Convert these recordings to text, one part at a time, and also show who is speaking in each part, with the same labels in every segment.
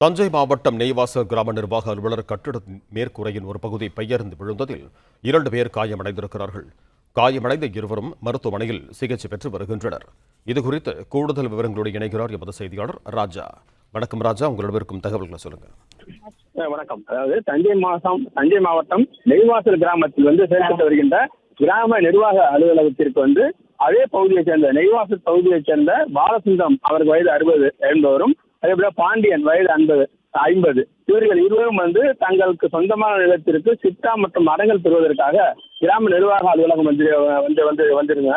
Speaker 1: தஞ்சை மாவட்டம் நெய்வாசல் கிராம நிர்வாக அலுவலர் கட்டிட மேற்கூரையின் ஒரு பகுதி பெயர்ந்து விழுந்ததில் 2 பேர் காயமடைந்திருக்கிறார்கள். காயமடைந்த இருவரும் மருத்துவமனையில் சிகிச்சை பெற்று வருகின்றனர். இதுகுறித்து கூடுதல் விவரங்களோடு இணைகிறார் எமது செய்தியாளர் ராஜா. வணக்கம் ராஜா, உங்களிடம் இருக்கும் தகவல்களை சொல்லுங்க.
Speaker 2: வணக்கம். அதாவது தஞ்சை மாவட்டம் நெய்வாசல் கிராமத்தில் செயல்பட்டு வருகின்ற கிராம நிர்வாக அலுவலகத்திற்கு அதே பகுதியைச் சேர்ந்த நெய்வாசல் பகுதியைச் சேர்ந்த பாலசுந்தரம் அவருக்கு வயது 60 என்பவரும், அதே போல பாண்டியன் வயது 50 இவர்கள் இருவரும் தங்களுக்கு சொந்தமான நிலத்திற்கு சிட்டா மற்றும் மரங்கள் பெறுவதற்காக கிராம நிர்வாக அலுவலகம் வந்திருங்க.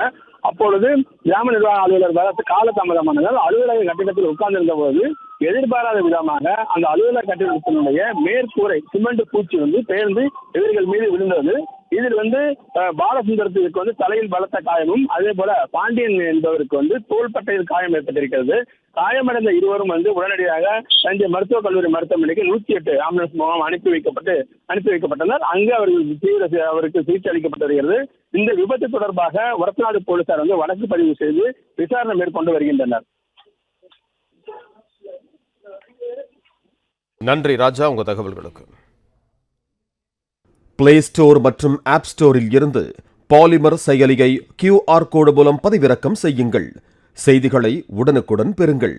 Speaker 2: அப்பொழுது கிராம நிர்வாக அலுவலர் காலதாமதமானதால் அலுவலக கட்டிடத்தில் உட்கார்ந்திருந்த போது எதிர்பாராத விதமாக அந்த அலுவலக கட்டிடத்தினுடைய மேற்கூரை சிமெண்ட் பூச்சி பெயர்ந்து இவர்கள் மீது விழுந்தது. இதில் பாலசுந்தரத்திற்கு தலையில் பலத்த காயமும், அதே போல பாண்டியன் என்பவருக்கு தோள்பட்டையில் காயம் ஏற்பட்டிருக்கிறது. காயமடைந்த இருவரும் உடனடியாக தஞ்சை மருத்துவக் கல்லூரி மருத்துவமனைக்கு 108 ஆம்புலன்ஸ் மூலம் அனுப்பி வைக்கப்பட்டனர். அங்கு அவருக்கு சிகிச்சை அளிக்கப்பட்டு வருகிறது. இந்த விபத்து தொடர்பாக ஒரத்தநாடு போலீசார் வழக்கு பதிவு செய்து விசாரணை மேற்கொண்டு வருகின்றனர்.
Speaker 1: நன்றி ராஜா, உங்க தகவல்களுக்கு. பிளே ஸ்டோர் மற்றும் ஆப் ஸ்டோரில் இருந்து பாலிமர் செயலியை QR கோடு மூலம் பதிவிறக்கம் செய்யுங்கள். செய்திகளை உடனுக்குடன் பெறுங்கள்.